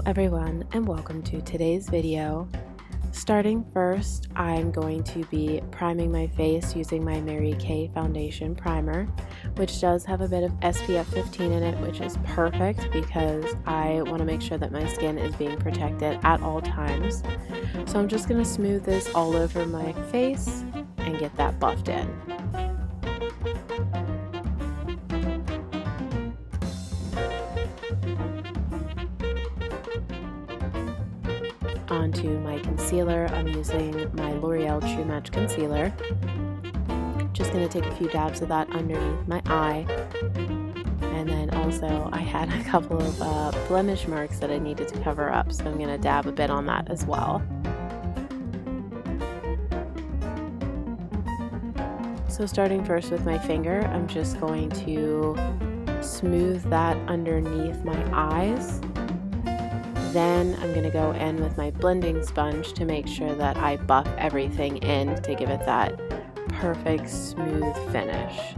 everyone, and welcome to today's video. Starting first, I'm going to be priming my face using my Mary Kay foundation primer, which does have a bit of SPF 15 in it, which is perfect because I want to make sure that my skin is being protected at all times. So I'm just going to smooth this all over my face and get that buffed in. Onto my concealer, I'm using my L'Oreal True Match Concealer. Just going to take a few dabs of that underneath my eye. And then also I had a couple of blemish marks that I needed to cover up, so I'm going to dab a bit on that as well. So starting first with my finger, I'm just going to smooth that underneath my eyes. Then I'm going to go in with my blending sponge to make sure that I buff everything in to give it that perfect smooth finish.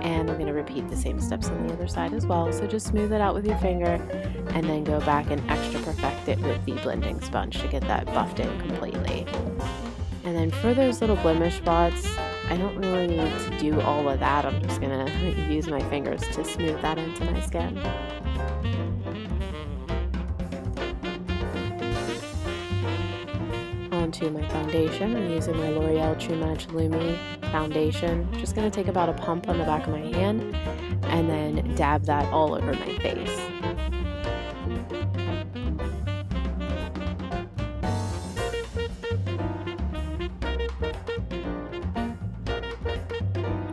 And I'm going to repeat the same steps on the other side as well. So just smooth it out with your finger and then go back and extra perfect it with the blending sponge to get that buffed in completely. And then for those little blemish spots, I don't really need to do all of that. I'm just going to use my fingers to smooth that into my skin. Onto my foundation, I'm using my L'Oreal True Match Lumi foundation. Just going to take about a pump on the back of my hand and then dab that all over my face.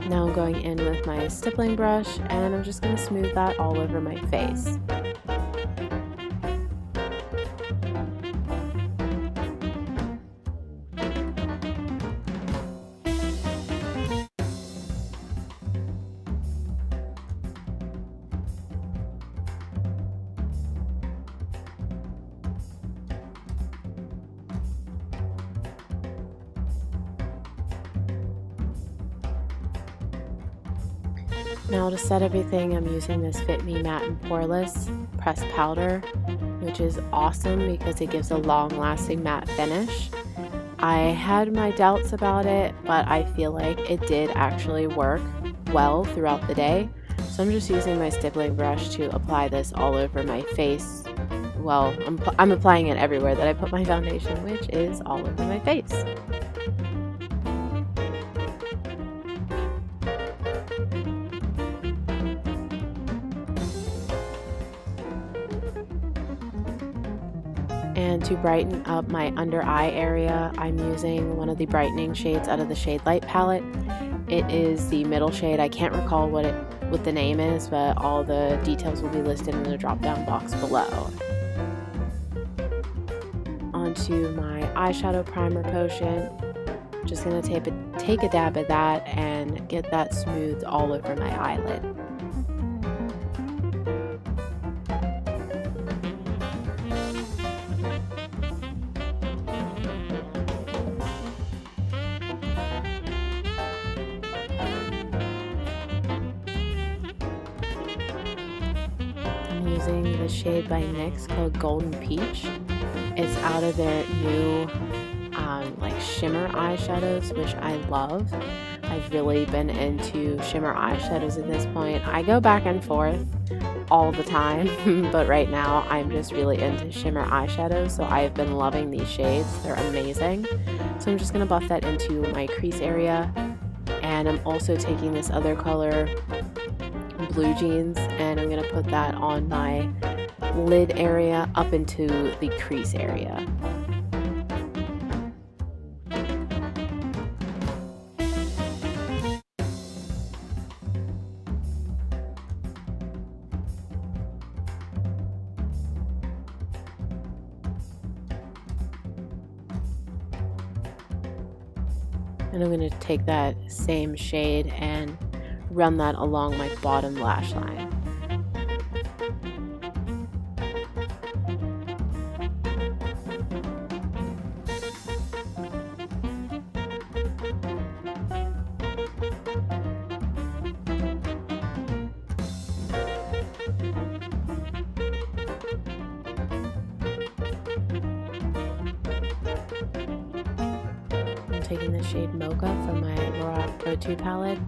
Now I'm going in with my stippling brush and I'm just going to smooth that all over my face. Now to set everything, I'm using this Fit Me Matte and Poreless pressed powder, which is awesome because it gives a long-lasting matte finish. I had my doubts about it, but I feel like it did actually work well throughout the day. So I'm just using my stippling brush to apply this all over my face. Well, I'm applying it everywhere that I put my foundation, which is all over my face. And to brighten up my under eye area, I'm using one of the brightening shades out of the Shade Light palette. It is the middle shade. I can't recall what the name is, but all the details will be listed in the drop down box below. Onto my eyeshadow primer potion. Just going to take a dab of that and get that smoothed all over my eyelid. Using the shade by NYX called Golden Peach. It's out of their new like shimmer eyeshadows, which I love. I've really been into shimmer eyeshadows at this point. I go back and forth all the time, but right now I'm just really into shimmer eyeshadows, so I've been loving these shades. They're amazing. So I'm just going to buff that into my crease area, and I'm also taking this other color, Blue Jeans, and I'm going to put that on my lid area up into the crease area. And I'm going to take that same shade and run that along my bottom lash line. taking the shade Mocha from my Lorac Pro 2 palette,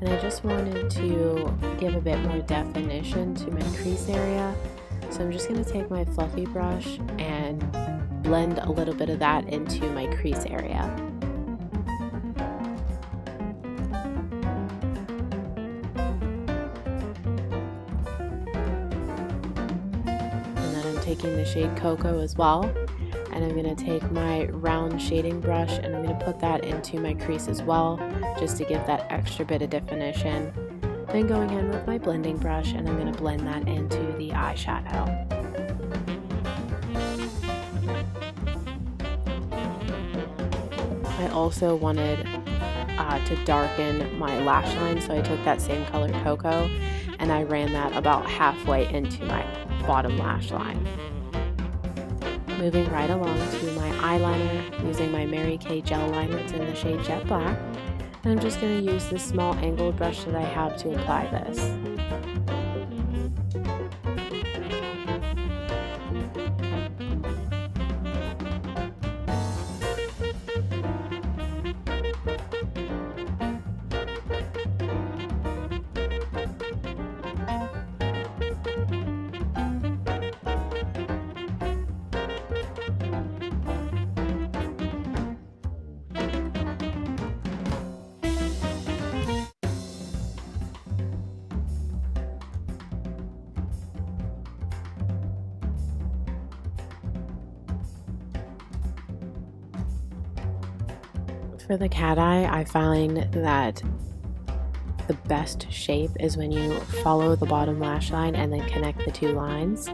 and I just wanted to give a bit more definition to my crease area. So I'm just going to take my fluffy brush and blend a little bit of that into my crease area. And then I'm taking the shade Cocoa as well, and I'm going to take my round shading brush and I'm going to put that into my crease as well, just to give that extra bit of definition. Then going in with my blending brush and I'm going to blend that into the eyeshadow. I also wanted to darken my lash line, so I took that same color Cocoa and I ran that about halfway into my bottom lash line. Moving right along to my eyeliner, using my Mary Kay gel liner. It's in the shade Jet Black. And I'm just going to use this small angled brush that I have to apply this. For the cat eye, I find that the best shape is when you follow the bottom lash line and then connect the two lines.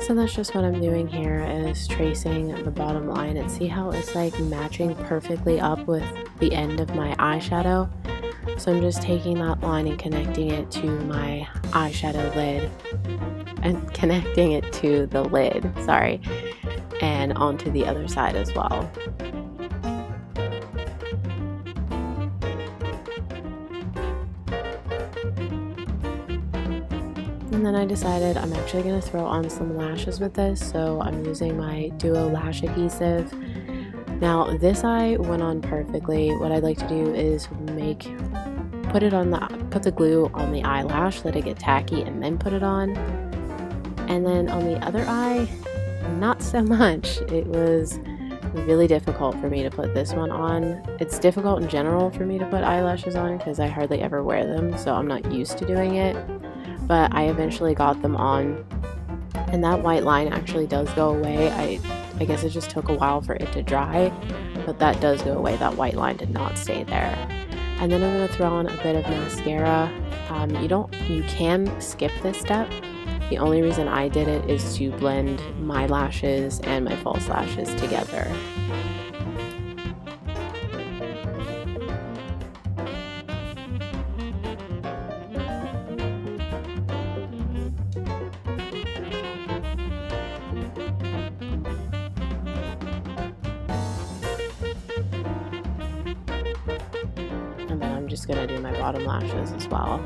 So that's just what I'm doing here, is tracing the bottom line, and see how it's like matching perfectly up with the end of my eyeshadow. So I'm just taking that line and connecting it to my eyeshadow lid, and connecting it to the lid, sorry, and onto the other side as well. And then I decided I'm actually going to throw on some lashes with this, so I'm using my Duo Lash Adhesive. Now this eye went on perfectly. What I'd like to do is put the glue on the eyelash, let it get tacky, and then put it on. And then on the other eye, not so much. It was really difficult for me to put this one on. It's difficult in general for me to put eyelashes on because I hardly ever wear them, so I'm not used to doing it. But I eventually got them on, and that white line actually does go away. I guess it just took a while for it to dry, but that does go away. That white line did not stay there. And then I'm going to throw on a bit of mascara. You can skip this step. The only reason I did it is to blend my lashes and my false lashes together. And then I'm just going to do my bottom lashes as well.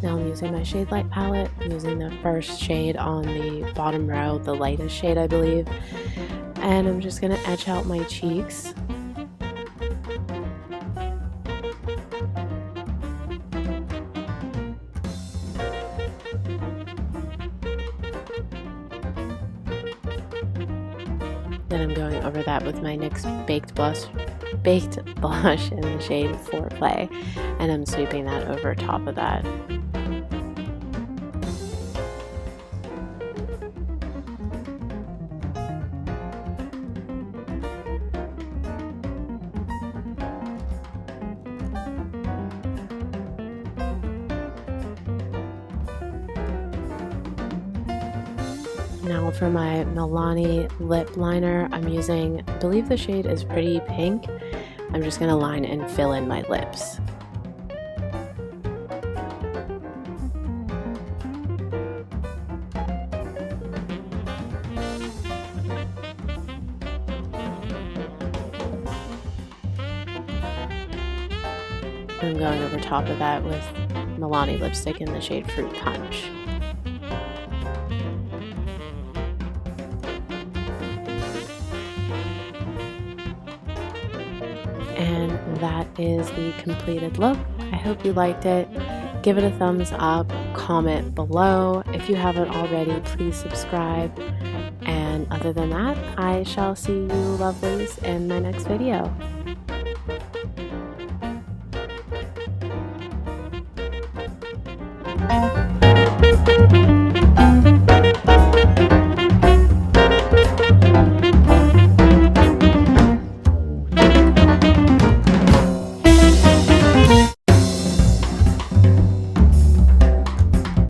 Now I'm using my Shade Light palette. I'm using the first shade on the bottom row, the lightest shade I believe, and I'm just going to etch out my cheeks. Then I'm going over that with my NYX baked blush in the shade Foreplay, and I'm sweeping that over top of that. Now for my Milani lip liner, I'm using, I believe the shade is Pretty Pink. I'm just going to line and fill in my lips. I'm going over top of that with Milani lipstick in the shade Fruit Punch. And that is the completed look. I hope you liked it. Give it a thumbs up, comment below. If you haven't already, please subscribe. And other than that, I shall see you lovelies in my next video. Thank you.